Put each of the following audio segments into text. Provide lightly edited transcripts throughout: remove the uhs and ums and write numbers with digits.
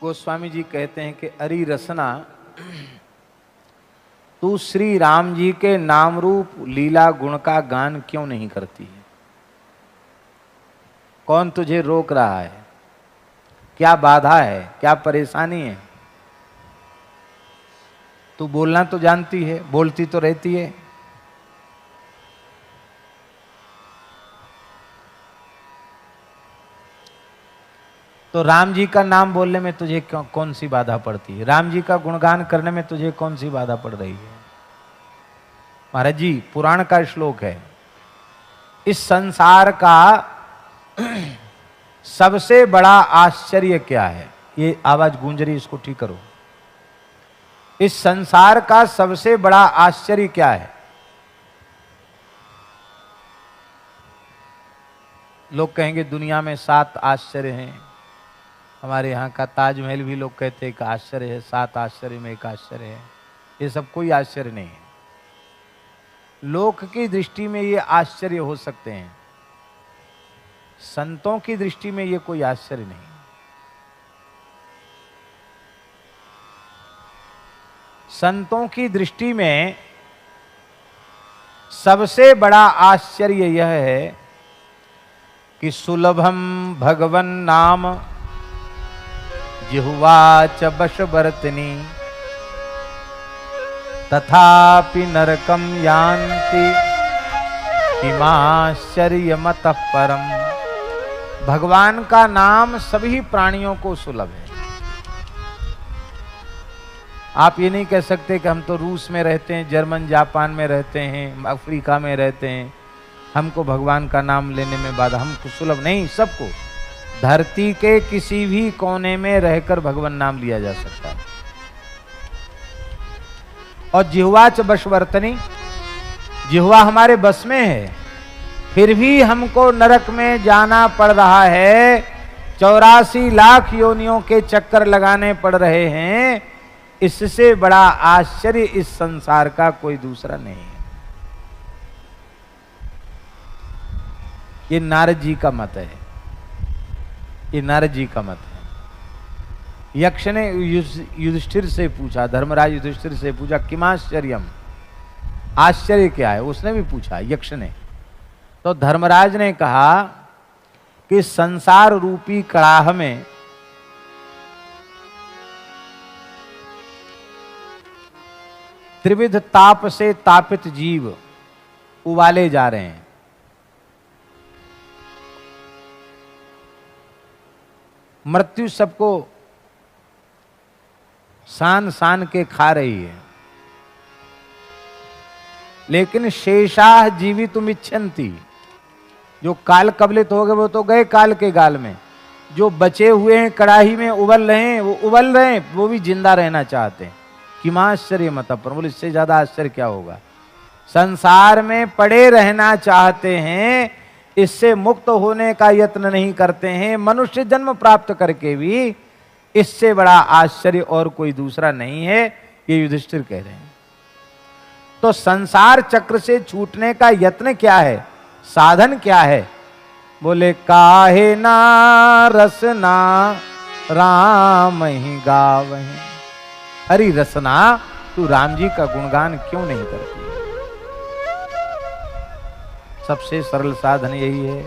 गोस्वामी जी कहते हैं कि अरि रसना, तू श्री राम जी के नाम रूप लीला गुण का गान क्यों नहीं करती है? कौन तुझे रोक रहा है? क्या बाधा है? क्या परेशानी है? तू बोलना तो जानती है, बोलती तो रहती है। तो राम जी का नाम बोलने में तुझे कौन सी बाधा पड़ती है? राम जी का गुणगान करने में तुझे कौन सी बाधा पड़ रही है? महाराज जी, पुराण का श्लोक है, इस संसार का सबसे बड़ा आश्चर्य क्या है? ये आवाज गूंज रही, इसको ठीक करो। इस संसार का सबसे बड़ा आश्चर्य क्या है? लोग कहेंगे दुनिया में 7 आश्चर्य हैं। हमारे यहाँ का ताजमहल भी लोग कहते हैं एक आश्चर्य है, 7 आश्चर्य में एक आश्चर्य है। ये सब कोई आश्चर्य नहीं है। लोक की दृष्टि में ये आश्चर्य हो सकते हैं, संतों की दृष्टि में ये कोई आश्चर्य नहीं। संतों की दृष्टि में सबसे बड़ा आश्चर्य यह है कि सुलभम भगवन नाम जिह्वा च वशवर्तिनी तथापि नरकम यान्ति किमाश्चर्यमतः परम। भगवान का नाम सभी प्राणियों को सुलभ है। आप ये नहीं कह सकते कि हम तो रूस में रहते हैं, जर्मन जापान में रहते हैं, अफ्रीका में रहते हैं, हमको भगवान का नाम लेने में बाधा। हमको सुलभ नहीं, सबको धरती के किसी भी कोने में रहकर भगवान नाम लिया जा सकता है। और जिह्वा च वशवर्तनी, जिह्वा हमारे बस में है, फिर भी हमको नरक में जाना पड़ रहा है। 84 लाख योनियों के चक्कर लगाने पड़ रहे हैं। इससे बड़ा आश्चर्य इस संसार का कोई दूसरा नहीं है। ये नारद जी का मत है, ये नारद जी का मत है। यक्ष ने युधिष्ठिर से पूछा, धर्मराज युधिष्ठिर से पूछा, किमाश्चर्यम, आश्चर्य क्या है? उसने भी पूछा, यक्ष ने। तो धर्मराज ने कहा कि संसार रूपी कड़ाह में त्रिविध ताप से तापित जीव उबाले जा रहे हैं। मृत्यु सबको सान सान के खा रही है, लेकिन शेषाह जीवितुम इच्छन्ति, जो काल कबलित हो गए वो तो गए काल के गाल में। जो बचे हुए हैं कड़ाही में उबल रहे हैं, वो उबल रहे हैं, वो भी जिंदा रहना चाहते हैं। किमाश्चर्य मत पर, बोले इससे ज्यादा आश्चर्य क्या होगा? संसार में पड़े रहना चाहते हैं, इससे मुक्त होने का यत्न नहीं करते हैं। मनुष्य जन्म प्राप्त करके भी इससे बड़ा आश्चर्य और कोई दूसरा नहीं है, ये युधिष्ठिर कह रहे हैं। तो संसार चक्र से छूटने का यत्न क्या है? साधन क्या है? बोले काहे ना रसना राम ही गावहीं। हरि रसना, तू राम जी का गुणगान क्यों नहीं करती? सबसे सरल साधन यही है।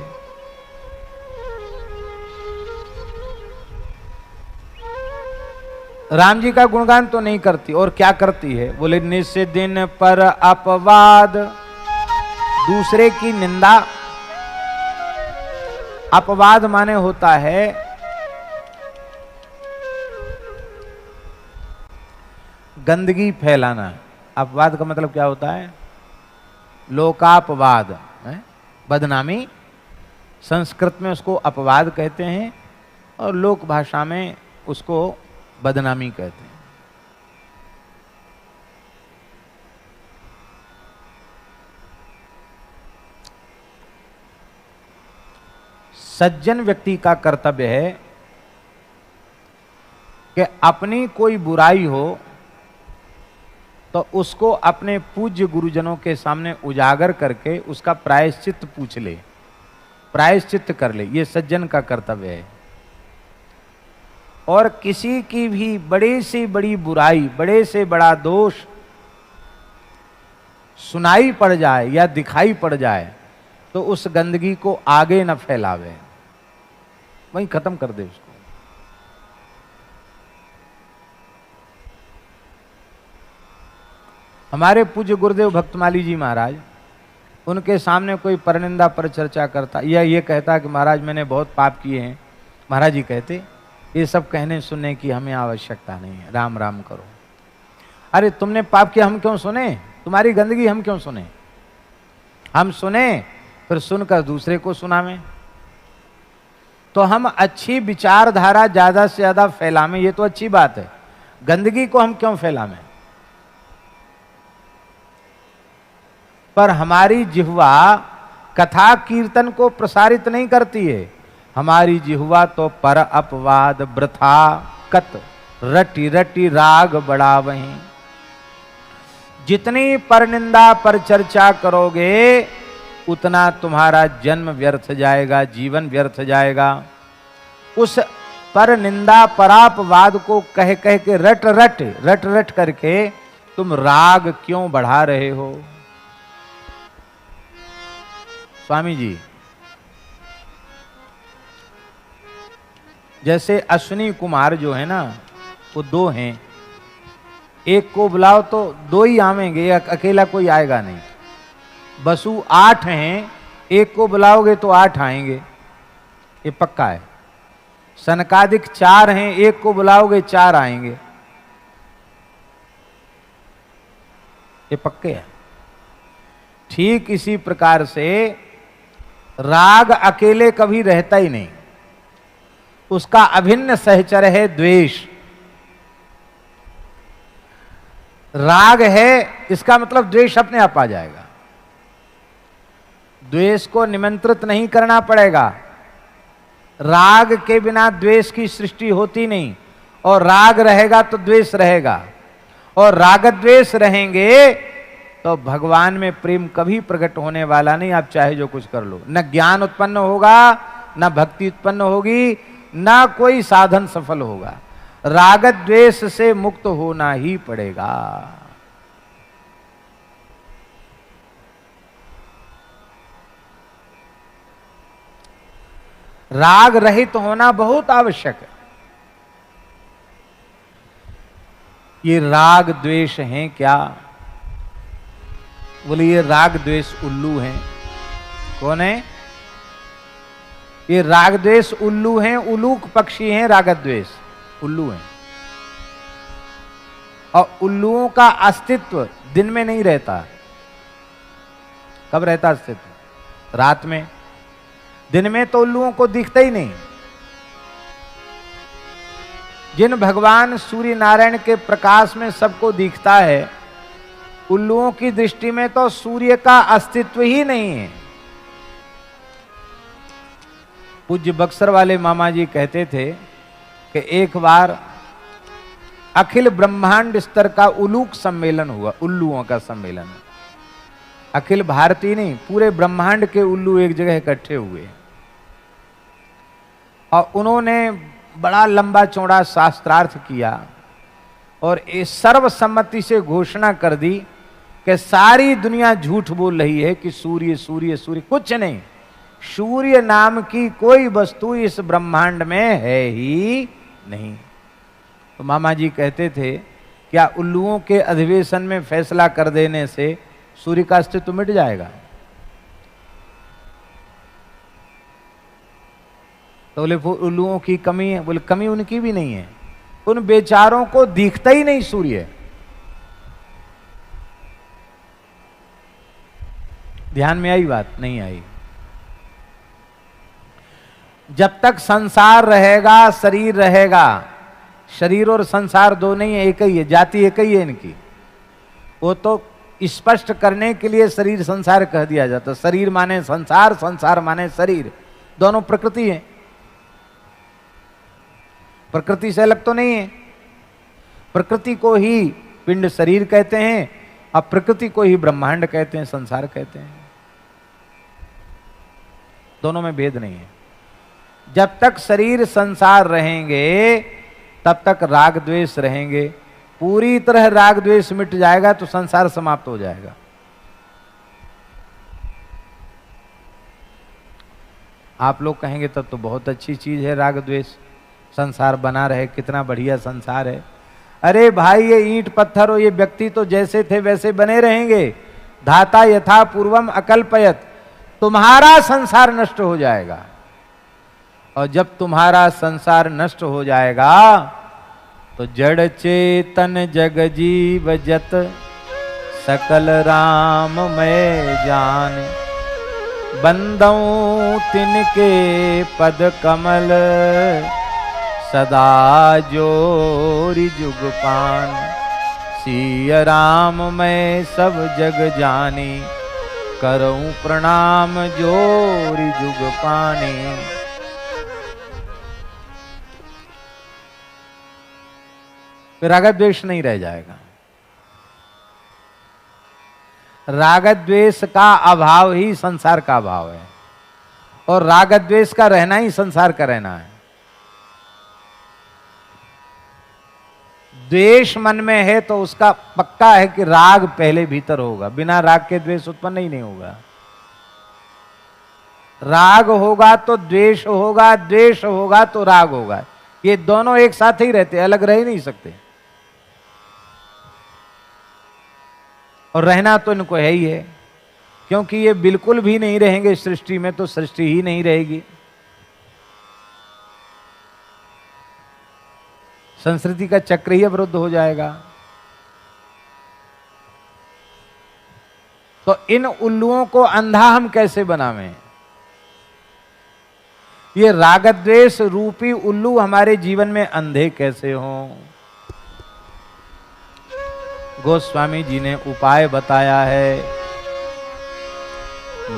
राम जी का गुणगान तो नहीं करती, और क्या करती है? बोले निस दिन पर अपवाद, दूसरे की निंदा। अपवाद माने होता है गंदगी फैलाना। अपवाद का मतलब क्या होता है? लोकापवाद है, बदनामी। संस्कृत में उसको अपवाद कहते हैं और लोक भाषा में उसको बदनामी कहते हैं। सज्जन व्यक्ति का कर्तव्य है कि अपनी कोई बुराई हो तो उसको अपने पूज्य गुरुजनों के सामने उजागर करके उसका प्रायश्चित पूछ ले, प्रायश्चित कर ले। ये सज्जन का कर्तव्य है। और किसी की भी बड़े से बड़ी बुराई, बड़े से बड़ा दोष सुनाई पड़ जाए या दिखाई पड़ जाए तो उस गंदगी को आगे न फैलावे, वहीं खत्म कर दे उसको। हमारे पूज्य गुरुदेव भक्तमाली जी महाराज, उनके सामने कोई परनिंदा पर चर्चा करता या ये कहता कि महाराज मैंने बहुत पाप किए हैं, महाराज जी कहते ये सब कहने सुनने की हमें आवश्यकता नहीं है, राम राम करो। अरे तुमने पाप किया, हम क्यों सुने? तुम्हारी गंदगी हम क्यों सुने? हम सुने फिर सुनकर दूसरे को सुनावें। तो हम अच्छी विचारधारा ज्यादा से ज्यादा फैलावें, ये तो अच्छी बात है। गंदगी को हम क्यों फैलावें? पर हमारी जिह्वा कथा कीर्तन को प्रसारित नहीं करती है। हमारी जिह्वा तो पर अपवाद वृथा कत रटी रटी राग बढ़ावहीं। जितनी परनिंदा पर चर्चा करोगे उतना तुम्हारा जन्म व्यर्थ जाएगा, जीवन व्यर्थ जाएगा। उस पर निंदा परापवाद को कह कह के रट रट करके तुम राग क्यों बढ़ा रहे हो? स्वामी जी, जैसे अश्विनी कुमार जो है ना, वो दो हैं, एक को बुलाओ तो दो ही आवेंगे, अकेला कोई आएगा नहीं। बसु 8 हैं, एक को बुलाओगे तो 8 आएंगे, ये पक्का है। सनकादिक 4 हैं, एक को बुलाओगे 4 आएंगे, ये पक्के है। ठीक इसी प्रकार से राग अकेले कभी रहता ही नहीं, उसका अभिन्न सहचर है द्वेष। राग है इसका मतलब द्वेष अपने आप आ जाएगा। द्वेष को निमंत्रित नहीं करना पड़ेगा। राग के बिना द्वेष की सृष्टि होती नहीं, और राग रहेगा तो द्वेष रहेगा, और राग द्वेष रहेंगे तो भगवान में प्रेम कभी प्रकट होने वाला नहीं। आप चाहे जो कुछ कर लो, न ज्ञान उत्पन्न होगा, न भक्ति उत्पन्न होगी, न कोई साधन सफल होगा। राग द्वेष से मुक्त होना ही पड़ेगा। राग रहित होना बहुत आवश्यक है। ये राग द्वेष हैं क्या? बोले ये राग द्वेष उल्लू हैं। कौन है ये? राग द्वेष उल्लू हैं, उलूक पक्षी हैं, राग द्वेष उल्लू हैं। और उल्लुओं का अस्तित्व दिन में नहीं रहता। कब रहता अस्तित्व? रात में। दिन में तो उल्लुओं को दिखता ही नहीं। जिन भगवान सूर्य नारायण के प्रकाश में सबको दिखता है, उल्लुओं की दृष्टि में तो सूर्य का अस्तित्व ही नहीं है। पूज्य बक्सर वाले मामा जी कहते थे कि एक बार अखिल ब्रह्मांड स्तर का उलूक सम्मेलन हुआ, उल्लुओं का सम्मेलन। अखिल भारतीय नहीं, पूरे ब्रह्मांड के उल्लू एक जगह इकट्ठे हुए और उन्होंने बड़ा लंबा चौड़ा शास्त्रार्थ किया और इस सर्वसम्मति से घोषणा कर दी कि सारी दुनिया झूठ बोल रही है कि सूर्य सूर्य सूर्य कुछ नहीं। सूर्य नाम की कोई वस्तु इस ब्रह्मांड में है ही नहीं। तो मामा जी कहते थे, क्या उल्लुओं के अधिवेशन में फैसला कर देने से सूर्य का अस्तित्व मिट जाएगा? तो बोले उल्लुओं की कमी है। बोले कमी उनकी भी नहीं है, उन बेचारों को दिखता ही नहीं सूर्य। ध्यान में आई बात? नहीं आई। जब तक संसार रहेगा, शरीर रहेगा, शरीर और संसार दो नहीं है, एक ही है, जाति एक ही है इनकी। वो तो स्पष्ट करने के लिए शरीर संसार कह दिया जाता। शरीर माने संसार, संसार माने शरीर, दोनों प्रकृति है। प्रकृति से अलग तो नहीं है। प्रकृति को ही पिंड शरीर कहते हैं, अब प्रकृति को ही ब्रह्मांड कहते हैं, संसार कहते हैं। दोनों में भेद नहीं है। जब तक शरीर संसार रहेंगे तब तक राग द्वेष रहेंगे। पूरी तरह राग द्वेष मिट जाएगा तो संसार समाप्त हो जाएगा। आप लोग कहेंगे तब तो बहुत अच्छी चीज है राग द्वेष, संसार बना रहे, कितना बढ़िया संसार है। अरे भाई, ये ईंट पत्थर और ये व्यक्ति तो जैसे थे वैसे बने रहेंगे। धाता यथा पूर्वम अकल्पयत। तुम्हारा संसार नष्ट हो जाएगा, और जब तुम्हारा संसार नष्ट हो जाएगा तो जड़ चेतन जग जीव जत सकल राम मैं जान। बंदऊं तिनके पद कमल सदा जोरि जुग पान। सिय राम मैं सब जग जानी करऊं प्रणाम जोरि जुग पानी। फिर राग द्वेष नहीं रह जाएगा। राग द्वेष का अभाव ही संसार का अभाव है, और राग द्वेष का रहना ही संसार का रहना है। द्वेष मन में है तो उसका पक्का है कि राग पहले भीतर होगा, बिना राग के द्वेष उत्पन्न ही नहीं होगा। राग होगा तो द्वेष होगा, द्वेष होगा तो राग होगा। ये दोनों एक साथ ही रहते, अलग रह ही नहीं सकते। और रहना तो इनको है ही है, क्योंकि ये बिल्कुल भी नहीं रहेंगे सृष्टि में तो सृष्टि ही नहीं रहेगी। संस्कृति का चक्र ही अवरुद्ध हो जाएगा। तो इन उल्लुओं को अंधा हम कैसे बनावें? ये राग द्वेष रूपी उल्लू हमारे जीवन में अंधे कैसे हों? गोस्वामी जी ने उपाय बताया है।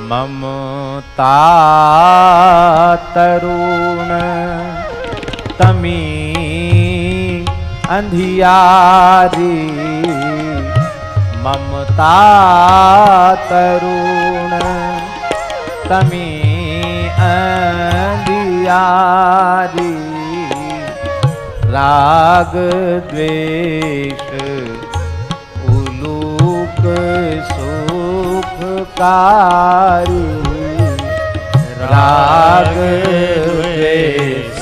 ममता तरुण तमी अंधियारी। ममता तरुण तमी अंधियारी। राग द्वेष सुखकारी। राग द्वेष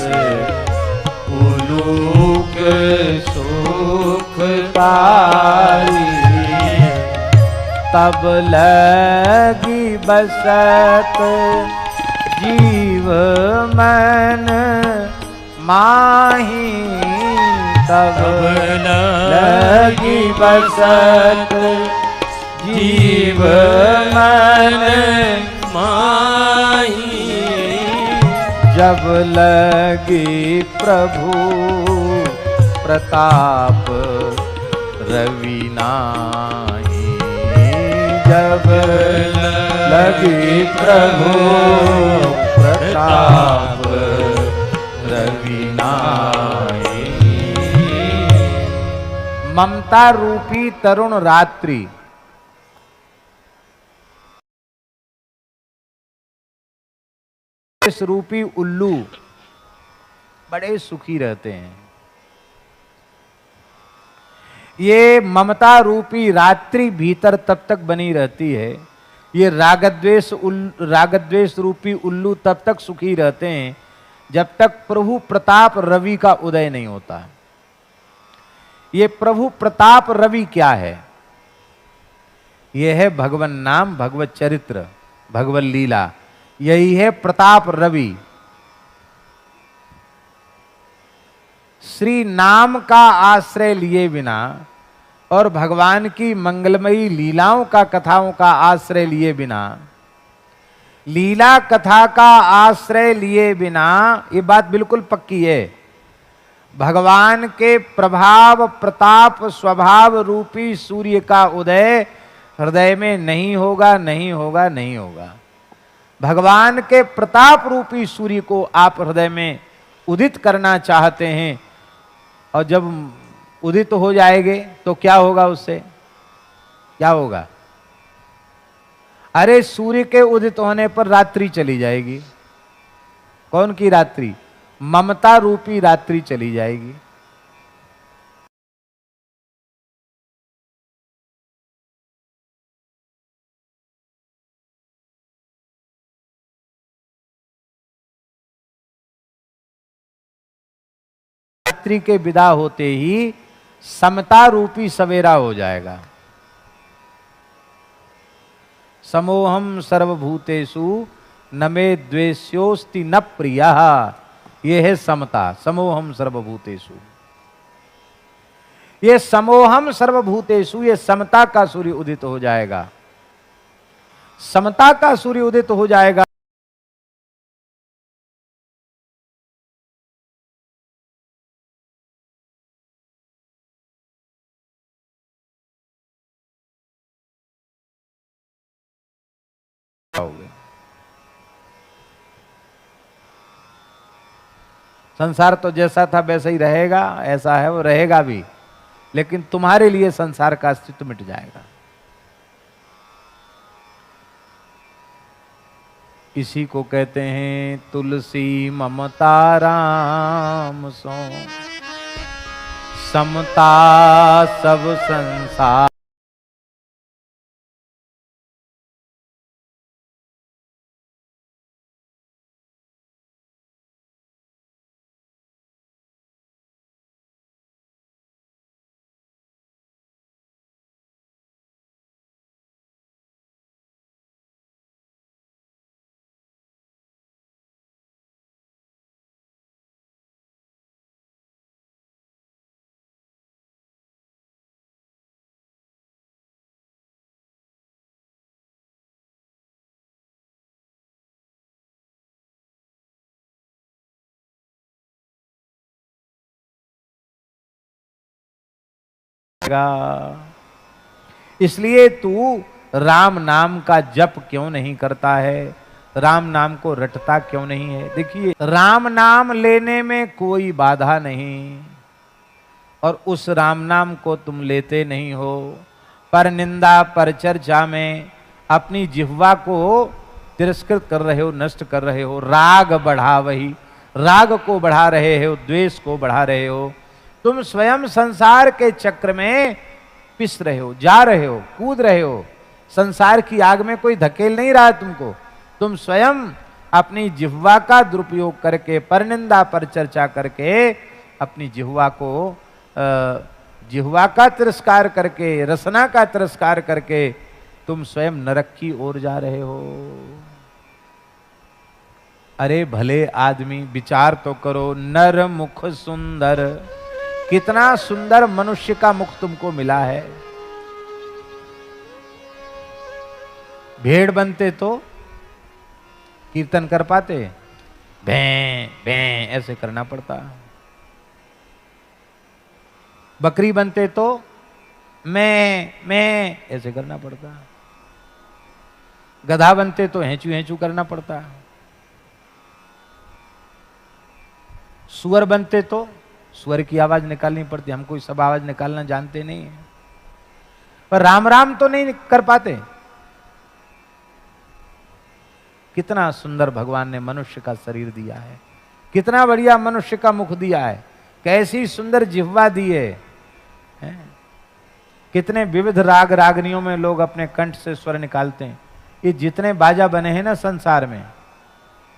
उलूक सुखकारी। तब लगी बसत जीव मन माही। तब लगी बसत जीव मन माही। जब लगी प्रभु प्रताप रवि नाही। जब लगी प्रभु प्रताप रवि नाही। ममता रूपी तरुण रात्रि रूपी उल्लू बड़े सुखी रहते हैं। ये ममता रूपी रात्रि भीतर तब तक बनी रहती है। ये रागद्वेष रूपी उल्लू तब तक सुखी रहते हैं जब तक प्रभु प्रताप रवि का उदय नहीं होता। ये प्रभु प्रताप रवि क्या है? यह है भगवन नाम, भगवत चरित्र, भगवत लीला। यही है प्रताप रवि। श्री नाम का आश्रय लिए बिना और भगवान की मंगलमयी लीलाओं का, कथाओं का आश्रय लिए बिना, लीला कथा का आश्रय लिए बिना, ये बात बिल्कुल पक्की है, भगवान के प्रभाव प्रताप स्वभाव रूपी सूर्य का उदय हृदय में नहीं होगा, नहीं होगा, नहीं होगा। भगवान के प्रताप रूपी सूर्य को आप हृदय में उदित करना चाहते हैं, और जब उदित हो जाएंगे तो क्या होगा? उससे क्या होगा? अरे सूर्य के उदित होने पर रात्रि चली जाएगी। कौन की रात्रि? ममता रूपी रात्रि चली जाएगी। रात्रि के विदा होते ही समता रूपी सवेरा हो जाएगा। समोहम सर्वभूतेषु न मे द्वेष्योस्ति न प्रियः, ये है समता। समोहम सर्वभूतेषु, ये समोहम सर्वभूतेषु, ये समता का सूर्य उदित हो जाएगा। समता का सूर्य उदित हो जाएगा। संसार तो जैसा था वैसा ही रहेगा, ऐसा है वो रहेगा भी, लेकिन तुम्हारे लिए संसार का अस्तित्व मिट जाएगा। इसी को कहते हैं तुलसी ममता राम सो, समता सब संसार। इसलिए तू राम नाम का जप क्यों नहीं करता है, राम नाम को रटता क्यों नहीं है? देखिए, राम नाम लेने में कोई बाधा नहीं, और उस राम नाम को तुम लेते नहीं हो। पर निंदा पर चर्चा में अपनी जिह्वा को तिरस्कृत कर रहे हो, नष्ट कर रहे हो। राग बढ़ा, वही राग को बढ़ा रहे हो, द्वेष को बढ़ा रहे हो। तुम स्वयं संसार के चक्र में पिस रहे हो, जा रहे हो, कूद रहे हो। संसार की आग में कोई धकेल नहीं रहा तुमको। तुम स्वयं अपनी जिह्वा का दुरुपयोग करके, परनिंदा पर चर्चा करके, अपनी जिह्वा को जिह्वा का तिरस्कार करके, रसना का तिरस्कार करके तुम स्वयं नरक की ओर जा रहे हो। अरे भले आदमी, विचार तो करो। नर मुख सुंदर, कितना सुंदर मनुष्य का मुख तुमको मिला है। भेड़ बनते तो कीर्तन कर पाते? भैं भैं ऐसे करना पड़ता। बकरी बनते तो मैं ऐसे करना पड़ता। गधा बनते तो हेंचू हेंचू करना पड़ता। सुअर बनते तो स्वर की आवाज निकालनी पड़ती। हम कोई सब आवाज निकालना जानते नहीं है, पर राम राम तो नहीं कर पाते। कितना सुंदर भगवान ने मनुष्य का शरीर दिया है, कितना बढ़िया मनुष्य का मुख दिया है, कैसी सुंदर जिह्वा दी है। कितने विविध राग रागनियों में लोग अपने कंठ से स्वर निकालते हैं। ये जितने बाजा बने हैं ना संसार में,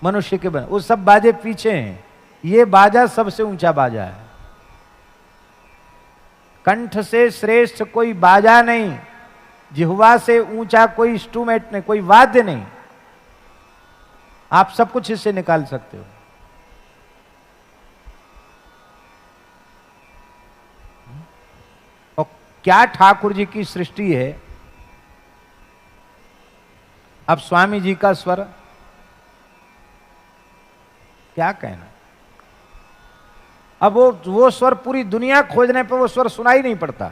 मनुष्य के बने, वो सब बाजे पीछे हैं। ये बाजा सबसे ऊंचा बाजा है। कंठ से श्रेष्ठ कोई बाजा नहीं, जिह्वा से ऊंचा कोई इंस्ट्रूमेंट नहीं, कोई वाद्य नहीं। आप सब कुछ इससे निकाल सकते हो। और क्या ठाकुर जी की सृष्टि है। अब स्वामी जी का स्वर क्या कहना। अब वो स्वर पूरी दुनिया खोजने पर वो स्वर सुनाई नहीं पड़ता।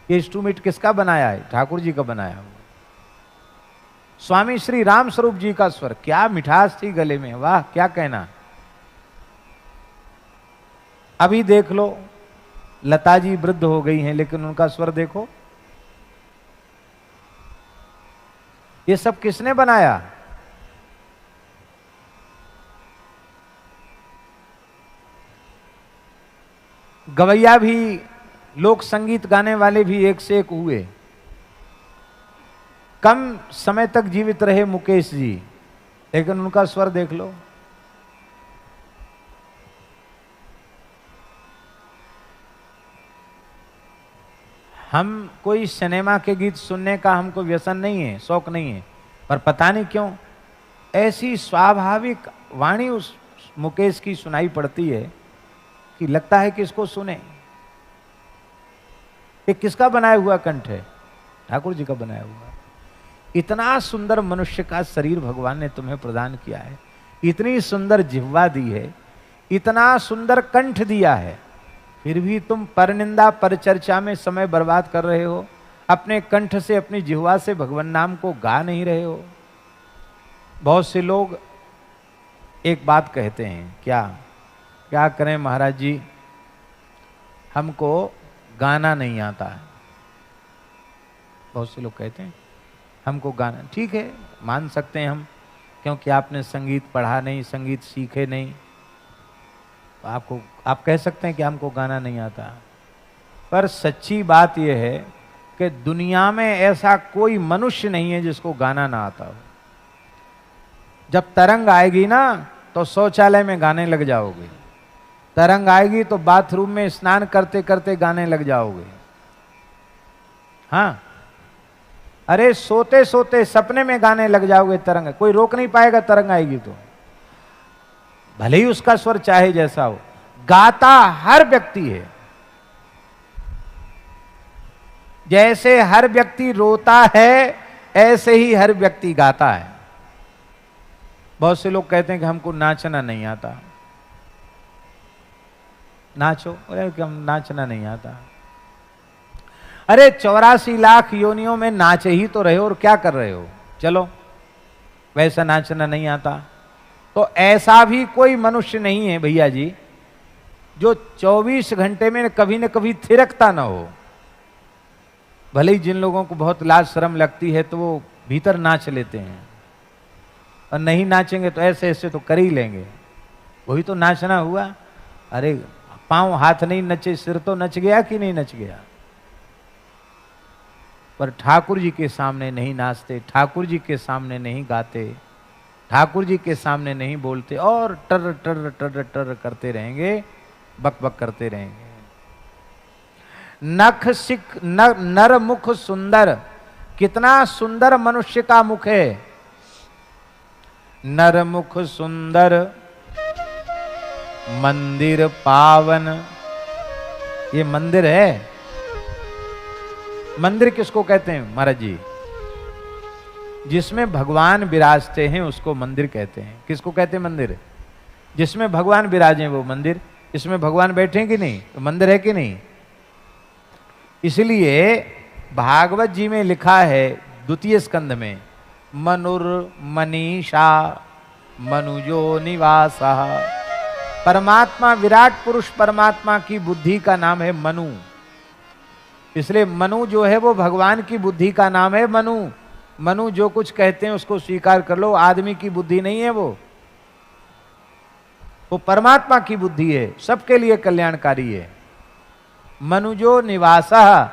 ये इंस्ट्रूमेंट किसका बनाया है? ठाकुर जी का बनाया। स्वामी श्री राम स्वरूप जी का स्वर, क्या मिठास थी गले में, वाह क्या कहना। अभी देख लो, लता जी वृद्ध हो गई हैं, लेकिन उनका स्वर देखो। ये सब किसने बनाया? गवैया भी, लोक संगीत गाने वाले भी एक से एक हुए। कम समय तक जीवित रहे मुकेश जी, लेकिन उनका स्वर देख लो। हम कोई सिनेमा के गीत सुनने का हमको व्यसन नहीं है, शौक नहीं है, पर पता नहीं क्यों ऐसी स्वाभाविक वाणी उस मुकेश की सुनाई पड़ती है कि लगता है कि इसको सुने। ये किसका बनाया हुआ कंठ है? ठाकुर जी का बनाया हुआ। इतना सुंदर मनुष्य का शरीर भगवान ने तुम्हें प्रदान किया है, इतनी सुंदर जिह्वा दी है, इतना सुंदर कंठ दिया है, फिर भी तुम परनिंदा परचर्चा में समय बर्बाद कर रहे हो। अपने कंठ से, अपनी जिह्वा से भगवान नाम को गा नहीं रहे हो। बहुत से लोग एक बात कहते हैं, क्या करें महाराज जी, हमको गाना नहीं आता है। बहुत से लोग कहते हैं हमको गाना, ठीक है मान सकते हैं हम, क्योंकि आपने संगीत पढ़ा नहीं, संगीत सीखे नहीं, तो आप कह सकते हैं कि हमको गाना नहीं आता। पर सच्ची बात यह है कि दुनिया में ऐसा कोई मनुष्य नहीं है जिसको गाना ना आता हो। जब तरंग आएगी ना तो शौचालय में गाने लग जाओगे, तरंग आएगी तो बाथरूम में स्नान करते करते गाने लग जाओगे। हाँ, अरे सोते सोते सपने में गाने लग जाओगे। तरंग कोई रोक नहीं पाएगा, तरंग आएगी तो भले ही उसका स्वर चाहे जैसा हो। गाता हर व्यक्ति है, जैसे हर व्यक्ति रोता है ऐसे ही हर व्यक्ति गाता है। बहुत से लोग कहते हैं कि हमको नाचना नहीं आता। नाचो, अरे कि हम नाचना नहीं आता। अरे 84 लाख योनियों में नाचे ही तो रहे हो, और क्या कर रहे हो? चलो वैसा नाचना नहीं आता तो ऐसा भी कोई मनुष्य नहीं है भैया जी जो 24 घंटे में कभी न कभी थिरकता ना हो। भले ही जिन लोगों को बहुत लाज शर्म लगती है तो वो भीतर नाच लेते हैं, और नहीं नाचेंगे तो ऐसे ऐसे तो कर ही लेंगे। वही तो नाचना हुआ। अरे पांव हाथ नहीं नचे, सिर तो नच गया कि नहीं नच गया। पर ठाकुर जी के सामने नहीं नाचते, ठाकुर जी के सामने नहीं गाते, ठाकुर जी के सामने नहीं बोलते, और टर टर टर टर करते रहेंगे, बक बक करते रहेंगे। नख सिख नर मुख सुंदर, कितना सुंदर मनुष्य का मुख है। नर मुख सुंदर मंदिर पावन, ये मंदिर है। मंदिर किसको कहते हैं महाराज जी? जिसमें भगवान विराजते हैं उसको मंदिर कहते हैं। किसको कहते हैं मंदिर? जिसमें भगवान विराजे वो मंदिर। इसमें भगवान बैठे कि नहीं तो मंदिर है कि नहीं? इसलिए भागवत जी में लिखा है द्वितीय स्कंध में, मनुर्मनीषा मनुजो निवासः। परमात्मा, विराट पुरुष परमात्मा की बुद्धि का नाम है मनु। इसलिए मनु जो है वो भगवान की बुद्धि का नाम है मनु। मनु जो कुछ कहते हैं उसको स्वीकार कर लो, आदमी की बुद्धि नहीं है वो परमात्मा की बुद्धि है, सबके लिए कल्याणकारी है। मनुजो निवासः,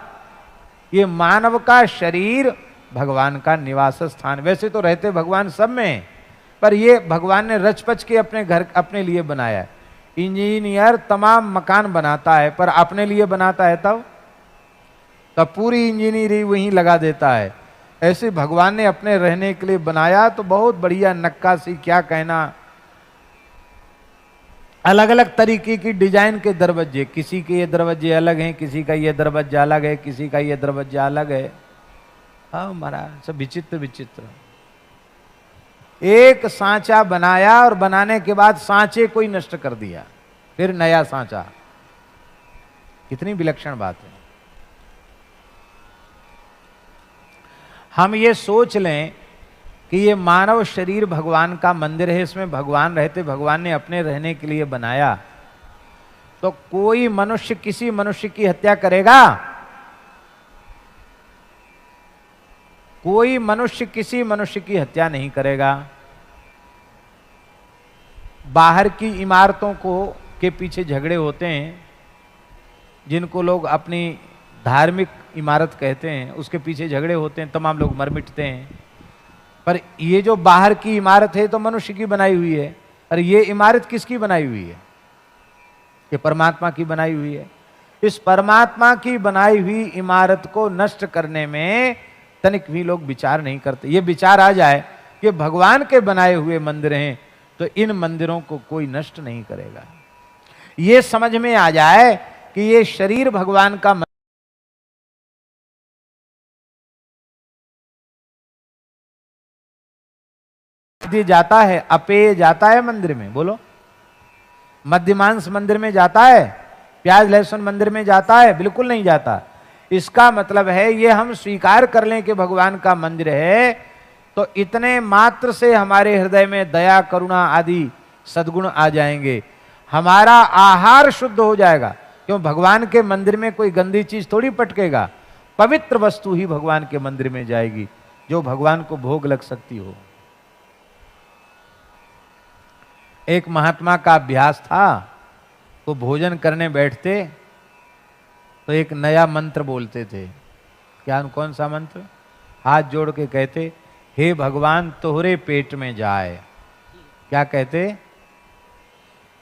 ये मानव का शरीर भगवान का निवास स्थान। वैसे तो रहते भगवान सब में, पर ये भगवान ने रचपच के अपने घर अपने लिए बनाया है। इंजीनियर तमाम मकान बनाता है पर अपने लिए बनाता है तब पूरी इंजीनियरिंग वहीं लगा देता है। ऐसे भगवान ने अपने रहने के लिए बनाया तो बहुत बढ़िया नक्काशी, क्या कहना, अलग अलग तरीके की डिजाइन के दरवाजे। किसी के ये दरवाजे अलग हैं, किसी का ये दरवाजा अलग है, किसी का ये दरवाजा अलग है। हाँ महाराज, सब विचित्र विचित्र। एक सांचा बनाया और बनाने के बाद सांचे को ही नष्ट कर दिया, फिर नया सांचा। कितनी विलक्षण बात है। हम ये सोच लें कि ये मानव शरीर भगवान का मंदिर है, इसमें भगवान रहते, भगवान ने अपने रहने के लिए बनाया, तो कोई मनुष्य किसी मनुष्य की हत्या करेगा? कोई मनुष्य किसी मनुष्य की हत्या नहीं करेगा। बाहर की इमारतों के पीछे झगड़े होते हैं, जिनको लोग अपनी धार्मिक इमारत कहते हैं, उसके पीछे झगड़े होते हैं, तमाम लोग मर मिटते हैं। पर ये जो बाहर की इमारत है तो मनुष्य की बनाई हुई है, और ये इमारत किसकी बनाई हुई है? ये परमात्मा की बनाई हुई है। इस परमात्मा की बनाई हुई इमारत को नष्ट करने में तनिक भी लोग विचार नहीं करते। ये विचार आ जाए कि भगवान के बनाए हुए मंदिर हैं तो इन मंदिरों को कोई नष्ट नहीं करेगा। ये समझ में आ जाए कि ये शरीर भगवान का जाता है, अपेय जाता है मंदिर में, बोलो, मध्यमांस मंदिर में जाता है, प्याज लहसुन मंदिर में जाता है? बिल्कुल नहीं जाता। इसका मतलब है ये हम स्वीकार कर लें कि भगवान का मंदिर है तो इतने मात्र से हमारे हृदय में दया करुणा आदि सद्गुण आ जाएंगे, हमारा आहार शुद्ध हो जाएगा। क्यों? भगवान के मंदिर में कोई गंदी चीज थोड़ी पटकेगा, पवित्र वस्तु ही भगवान के मंदिर में जाएगी जो भगवान को भोग लग सकती हो। एक महात्मा का अभ्यास था, तो भोजन करने बैठते तो एक नया मंत्र बोलते थे। क्या? कौन सा मंत्र? हाथ जोड़ के कहते, हे भगवान तोहरे पेट में जाए। क्या कहते?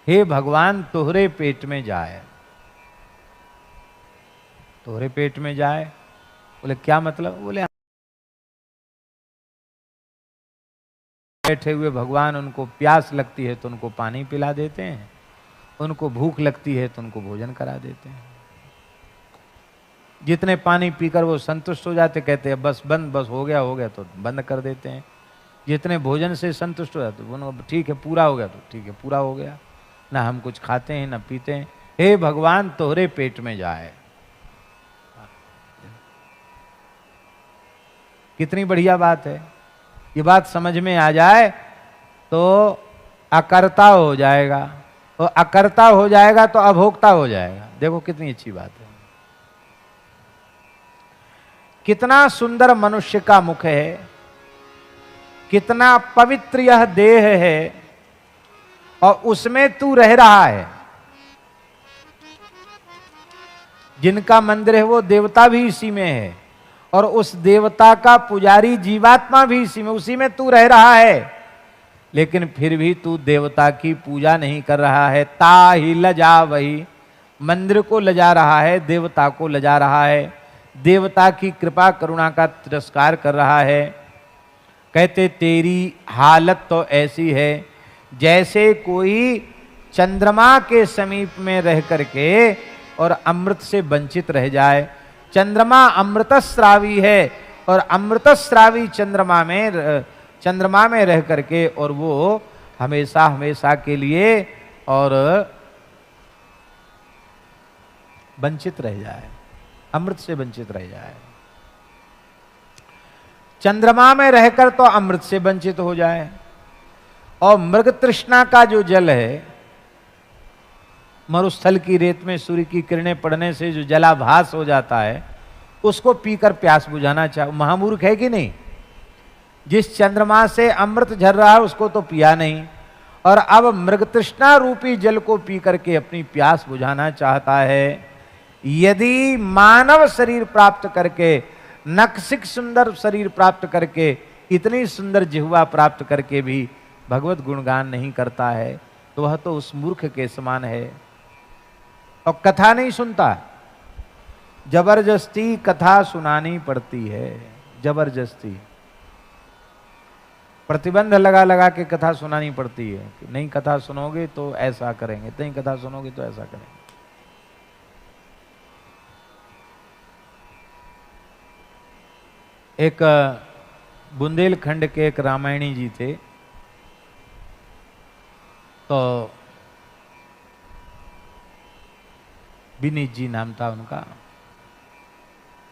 हे भगवान तोहरे पेट में जाए। तोहरे पेट में जाए बोले क्या मतलब? बोले बैठे हुए भगवान, उनको प्यास लगती है तो उनको पानी पिला देते हैं, उनको भूख लगती है तो उनको भोजन करा देते हैं। जितने पानी पीकर वो संतुष्ट हो जाते, कहते हैं बस बंद, बस हो गया तो बंद कर देते हैं। जितने भोजन से संतुष्ट हो जाते, वो ठीक है पूरा हो गया तो ठीक है पूरा हो गया, ना हम कुछ खाते हैं ना पीते हैं। हे भगवान तोहरे पेट में जाए। कितनी बढ़िया बात है। ये बात समझ में आ जाए तो अकर्ता हो जाएगा, और अकर्ता हो जाएगा तो अभोक्ता हो जाएगा। देखो कितनी अच्छी बात है। कितना सुंदर मनुष्य का मुख है, कितना पवित्र यह देह है, और उसमें तू रह रहा है। जिनका मंदिर है वो देवता भी इसी में है, और उस देवता का पुजारी जीवात्मा भी इसी में, उसी में तू रह रहा है। लेकिन फिर भी तू देवता की पूजा नहीं कर रहा है। ता ही लजा वही, मंदिर को लजा रहा है, देवता को लजा रहा है, देवता की कृपा करुणा का तिरस्कार कर रहा है। कहते तेरी हालत तो ऐसी है जैसे कोई चंद्रमा के समीप में रह करके और अमृत से वंचित रह जाए। चंद्रमा अमृतस्रावी है, और अमृतस्रावी चंद्रमा में रह करके और वो हमेशा हमेशा के लिए और वंचित रह जाए, अमृत से वंचित रह जाए। चंद्रमा में रहकर तो अमृत से वंचित हो जाए, और मृग तृष्णा का जो जल है, मरुस्थल की रेत में सूर्य की किरणें पड़ने से जो जलाभास हो जाता है, उसको पीकर प्यास बुझाना चाहे। महामूर्ख है कि नहीं? जिस चंद्रमा से अमृत झर रहा है उसको तो पिया नहीं, और अब मृग तृष्णा रूपी जल को पी करके अपनी प्यास बुझाना चाहता है। यदि मानव शरीर प्राप्त करके, नक्सिक सुंदर शरीर प्राप्त करके, इतनी सुंदर जिह्वा प्राप्त करके भी भगवत गुणगान नहीं करता है तो वह तो उस मूर्ख के समान है। और कथा नहीं सुनता, जबरदस्ती कथा सुनानी पड़ती है। जबरदस्ती प्रतिबंध लगा लगा के कथा सुनानी पड़ती है कि नहीं कथा सुनोगे तो ऐसा करेंगे, नहीं कथा सुनोगे तो ऐसा करेंगे। एक बुंदेलखंड के एक रामायणी जी थे, तो विनीत जी नाम था उनका।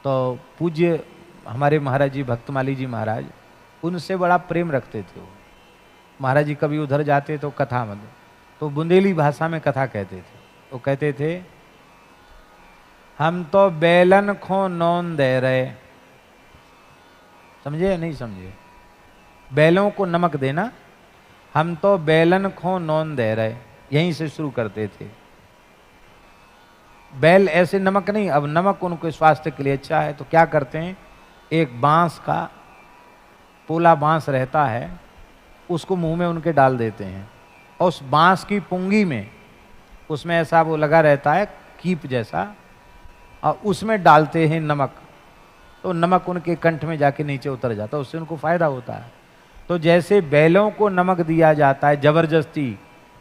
तो पूज्य हमारे महाराज जी भक्तमाली जी महाराज उनसे बड़ा प्रेम रखते थे। वो महाराज जी कभी उधर जाते तो कथा मतलब तो बुंदेली भाषा में कथा कहते थे। वो कहते थे हम तो बेलन खो नौन दे रहे, समझे नहीं समझे? बैलों को नमक देना, हम तो बेलन खो नौन दे रहे, यहीं से शुरू करते थे। बैल ऐसे नमक नहीं, अब नमक उनके स्वास्थ्य के लिए अच्छा है तो क्या करते हैं, एक बांस का पोला बांस रहता है उसको मुंह में उनके डाल देते हैं, और उस बांस की पुंगी में उसमें ऐसा वो लगा रहता है कीप जैसा, और उसमें डालते हैं नमक, तो नमक उनके कंठ में जाके नीचे उतर जाता है, उससे उनको फायदा होता है। तो जैसे बैलों को नमक दिया जाता है जबरदस्ती,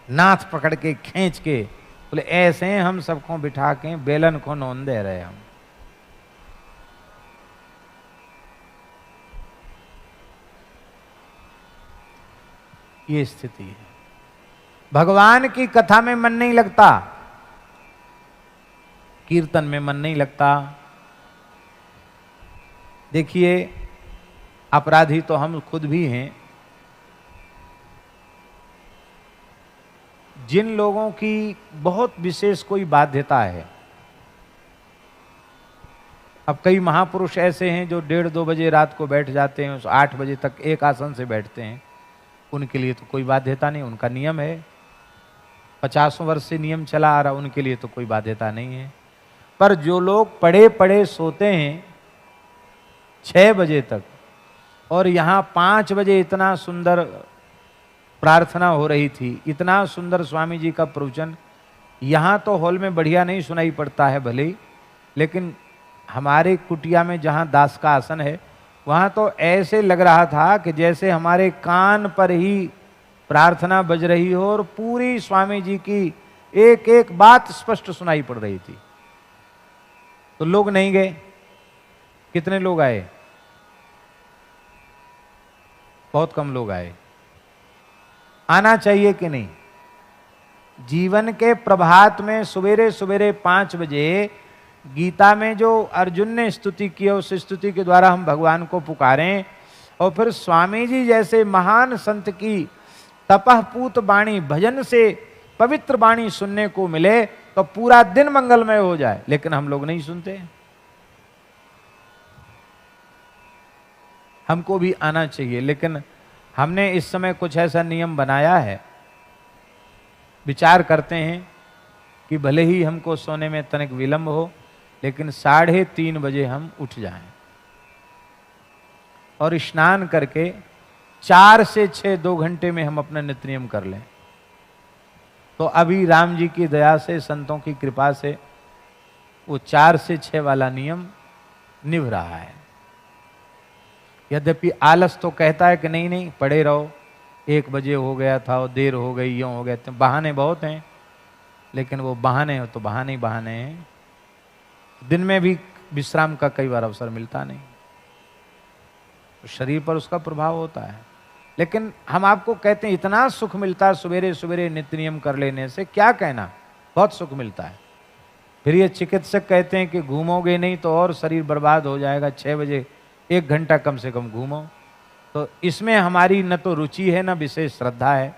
नाथ पकड़ के खींच के, बोले ऐसे हम सबको बिठा के बेलन को नोन दे रहे हम। ये स्थिति है। भगवान की कथा में मन नहीं लगता, कीर्तन में मन नहीं लगता। देखिए, अपराधी तो हम खुद भी हैं। जिन लोगों की बहुत विशेष कोई बाध्यता है, अब कई महापुरुष ऐसे हैं जो 1:30-2 बजे रात को बैठ जाते हैं, 8 बजे तक एक आसन से बैठते हैं, उनके लिए तो कोई बाध्यता नहीं, उनका नियम है, 50 वर्ष से नियम चला आ रहा, उनके लिए तो कोई बाध्यता नहीं है। पर जो लोग पड़े पड़े सोते हैं 6 बजे तक, और यहाँ 5 बजे इतना सुंदर प्रार्थना हो रही थी, इतना सुंदर स्वामी जी का प्रवचन, यहाँ तो हॉल में बढ़िया नहीं सुनाई पड़ता है भले ही, लेकिन हमारे कुटिया में जहाँ दास का आसन है, वहाँ तो ऐसे लग रहा था कि जैसे हमारे कान पर ही प्रार्थना बज रही हो और पूरी स्वामी जी की एक एक बात स्पष्ट सुनाई पड़ रही थी। तो लोग नहीं गए। कितने लोग आए? बहुत कम लोग आए। आना चाहिए कि नहीं? जीवन के प्रभात में सवेरे सवेरे 5 बजे गीता में जो अर्जुन ने स्तुति की है, उस स्तुति के द्वारा हम भगवान को पुकारें, और फिर स्वामी जी जैसे महान संत की तपःपूत वाणी, भजन से पवित्र वाणी सुनने को मिले तो पूरा दिन मंगलमय हो जाए। लेकिन हम लोग नहीं सुनते। हमको भी आना चाहिए, लेकिन हमने इस समय कुछ ऐसा नियम बनाया है, विचार करते हैं कि भले ही हमको सोने में तनिक विलंब हो, लेकिन 3:30 बजे हम उठ जाएं और स्नान करके 4 से 6 2 घंटे में हम अपना नित्य नियम कर लें। तो अभी राम जी की दया से, संतों की कृपा से वो 4 से 6 वाला नियम निभ रहा है। यद्यपि आलस तो कहता है कि नहीं नहीं पड़े रहो, 1 बजे हो गया था और देर हो गई, यूं हो गया, तो बहाने बहुत हैं, लेकिन वो बहाने हो तो बहाने ही बहाने हैं। दिन में भी विश्राम का कई बार अवसर मिलता नहीं, तो शरीर पर उसका प्रभाव होता है। लेकिन हम आपको कहते हैं इतना सुख मिलता है सवेरे सवेरे नित्य नियम कर लेने से, क्या कहना, बहुत सुख मिलता है। फिर ये चिकित्सक कहते हैं कि घूमोगे नहीं तो और शरीर बर्बाद हो जाएगा, 6 बजे 1 घंटा कम से कम घूमो। तो इसमें हमारी न तो रुचि है न विशेष श्रद्धा है,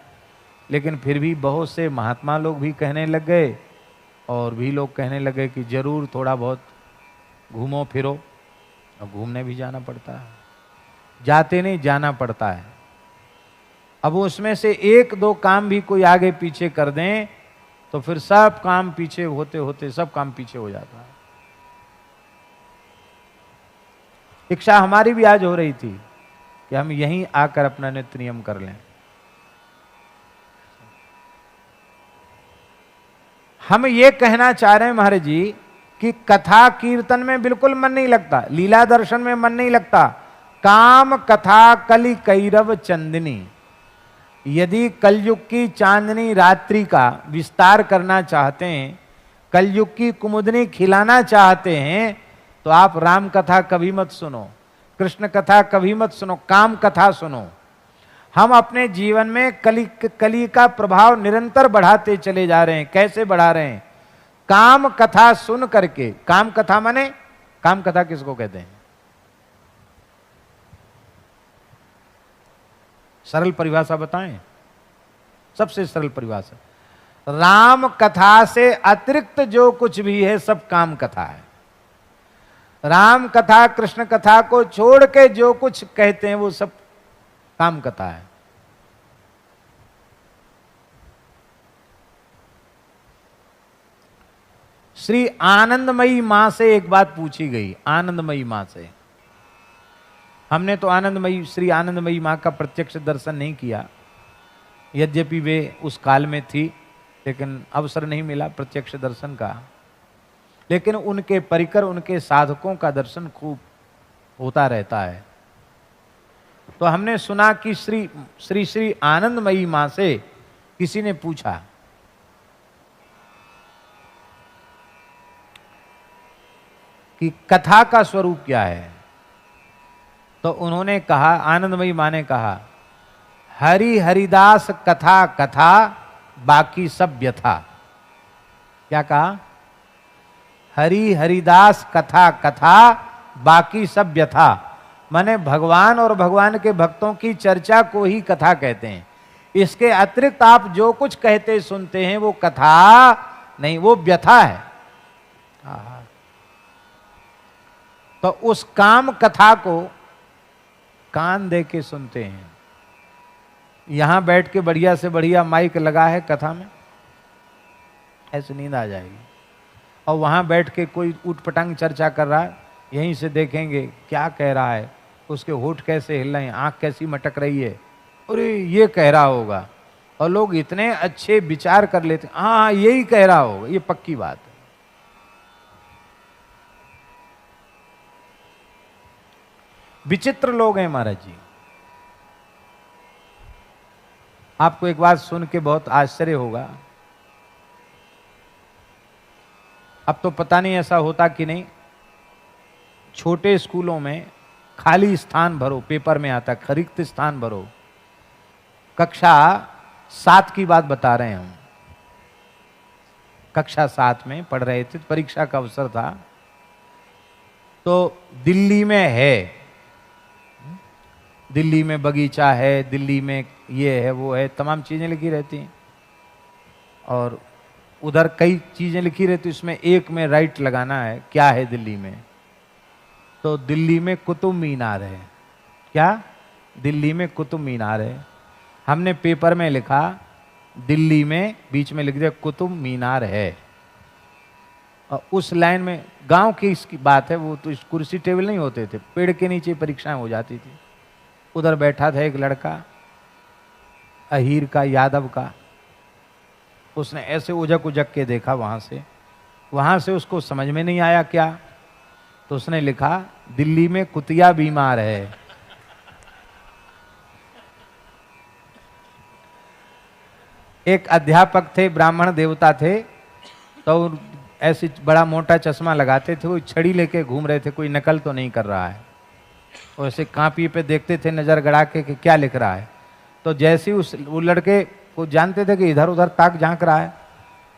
लेकिन फिर भी बहुत से महात्मा लोग भी कहने लग गए और भी लोग कहने लगे कि जरूर थोड़ा बहुत घूमो फिरो, और घूमने भी जाना पड़ता है, जाते नहीं जाना पड़ता है। अब उसमें से 1-2 काम भी कोई आगे पीछे कर दें तो फिर सब काम पीछे होते होते सब काम पीछे हो जाता है। इच्छा हमारी भी आज हो रही थी कि हम यहीं आकर अपना नित्य नियम कर लें। हम ये कहना चाह रहे हैं महाराज जी कि कथा कीर्तन में बिल्कुल मन नहीं लगता, लीला दर्शन में मन नहीं लगता। काम कथा कलि कैरव चंदनी, यदि कलयुग की चांदनी रात्रि का विस्तार करना चाहते हैं, कलयुग की कुमुदनी खिलाना चाहते हैं, तो आप राम कथा कभी मत सुनो, कृष्ण कथा कभी मत सुनो, काम कथा सुनो। हम अपने जीवन में कली का प्रभाव निरंतर बढ़ाते चले जा रहे हैं। कैसे बढ़ा रहे हैं? काम कथा सुन करके। काम कथा माने, काम कथा किसको कहते हैं? सरल परिभाषा बताएं, सबसे सरल परिभाषा, राम कथा से अतिरिक्त जो कुछ भी है सब काम कथा है। राम कथा कृष्ण कथा को छोड़ के जो कुछ कहते हैं वो सब काम कथा है। श्री आनंदमयी मां से एक बात पूछी गई, आनंदमयी मां से। हमने तो आनंदमयी, श्री आनंदमयी मां का प्रत्यक्ष दर्शन नहीं किया, यद्यपि वे उस काल में थी, लेकिन अवसर नहीं मिला प्रत्यक्ष दर्शन का। लेकिन उनके परिकर, उनके साधकों का दर्शन खूब होता रहता है। तो हमने सुना कि श्री श्री श्री आनंदमयी मां से किसी ने पूछा कि कथा का स्वरूप क्या है, तो उन्होंने कहा, आनंदमयी मां ने कहा, हरि हरिदास कथा कथा बाकी सब व्यथा। क्या कहा? हरि हरिदास कथा कथा बाकी सब व्यथा। माने भगवान और भगवान के भक्तों की चर्चा को ही कथा कहते हैं। इसके अतिरिक्त आप जो कुछ कहते सुनते हैं वो कथा नहीं, वो व्यथा है। तो उस काम कथा को कान दे के सुनते हैं। यहां बैठ के बढ़िया से बढ़िया माइक लगा है कथा में, ऐसे नींद आ जाएगी। और वहां बैठ के कोई उठपटांग चर्चा कर रहा है, यहीं से देखेंगे क्या कह रहा है, उसके होठ कैसे हिल रहे हैं, आंख कैसी मटक रही है, अरे ये कह रहा होगा। और लोग इतने अच्छे विचार कर लेते हैं, हाँ यही कह रहा होगा, ये पक्की बात है। विचित्र लोग हैं महाराज जी। आपको एक बात सुन के बहुत आश्चर्य होगा। अब तो पता नहीं ऐसा होता कि नहीं, छोटे स्कूलों में खाली स्थान भरो, पेपर में आता रिक्त स्थान भरो। कक्षा 7 की बात बता रहे हैं हम। कक्षा 7 में पढ़ रहे थे, परीक्षा का अवसर था। तो दिल्ली में है, दिल्ली में बगीचा है, दिल्ली में ये है वो है, तमाम चीजें लिखी रहती हैं। और उधर कई चीजें लिखी रहती, उसमें एक में राइट लगाना है क्या है दिल्ली में। तो दिल्ली में कुतुब मीनार है। क्या? दिल्ली में कुतुब मीनार है। हमने पेपर में लिखा दिल्ली में, बीच में लिख दिया कुतुब मीनार है। और उस लाइन में गांव की इसकी बात है, वो तो कुर्सी टेबल नहीं होते थे, पेड़ के नीचे परीक्षाएं हो जाती थी। उधर बैठा था एक लड़का, अहीर का, यादव का। उसने ऐसे उजक उजक के देखा वहां से उसको समझ में नहीं आया क्या, तो उसने लिखा दिल्ली में कुतिया बीमार है। एक अध्यापक थे, ब्राह्मण देवता थे, तो ऐसे बड़ा मोटा चश्मा लगाते थे, वो छड़ी लेके घूम रहे थे, कोई नकल तो नहीं कर रहा है। और ऐसे कापी पे देखते थे नजर गड़ा के कि क्या लिख रहा है। तो जैसे ही वो लड़के को जानते थे कि इधर उधर ताक झांक रहा है,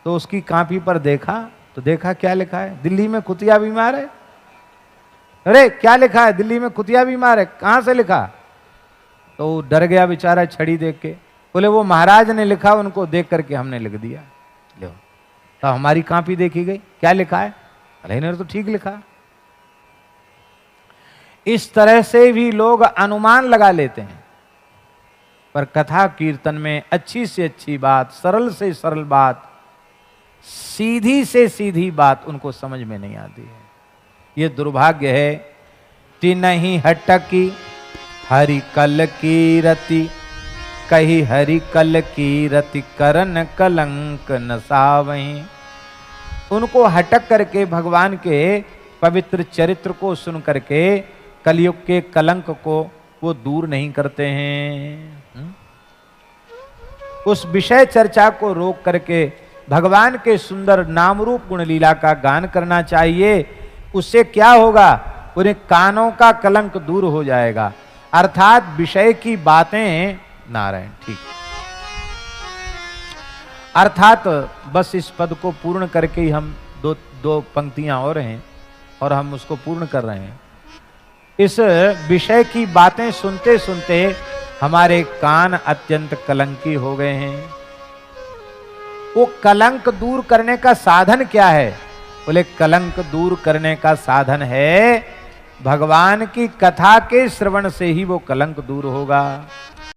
तो उसकी कापी पर देखा, तो देखा क्या लिखा है, दिल्ली में कुतिया बीमार है। अरे क्या लिखा है, दिल्ली में कुतिया बीमार है, कहां से लिखा? तो डर गया बेचारा छड़ी देख के। बोले वो महाराज ने लिखा, उनको देख करके हमने लिख दिया। लो, तो हमारी कापी देखी गई, क्या लिखा है? अरे इन्होंने तो ठीक लिखा। इस तरह से भी लोग अनुमान लगा लेते हैं। पर कथा कीर्तन में अच्छी से अच्छी बात, सरल से सरल बात, सीधी से सीधी बात उनको समझ में नहीं आती है। ये दुर्भाग्य है। तिनहि हटकी हरि कल की रति, कही हरि कल की रति करन कलंक नसावहीं। उनको हटक करके भगवान के पवित्र चरित्र को सुन करके कलयुग के कलंक को वो दूर नहीं करते हैं। उस विषय चर्चा को रोक करके भगवान के सुंदर नाम रूप गुण लीला का गान करना चाहिए। उससे क्या होगा, उन्हें कानों का कलंक दूर हो जाएगा। अर्थात विषय की बातें नारायण ठीक। अर्थात बस इस पद को पूर्ण करके ही हम दो पंक्तियां और हैं और हम उसको पूर्ण कर रहे हैं। इस विषय की बातें सुनते सुनते हमारे कान अत्यंत कलंकी हो गए हैं। वो कलंक दूर करने का साधन क्या है? बोले कलंक दूर करने का साधन है भगवान की कथा के श्रवण से ही वो कलंक दूर होगा।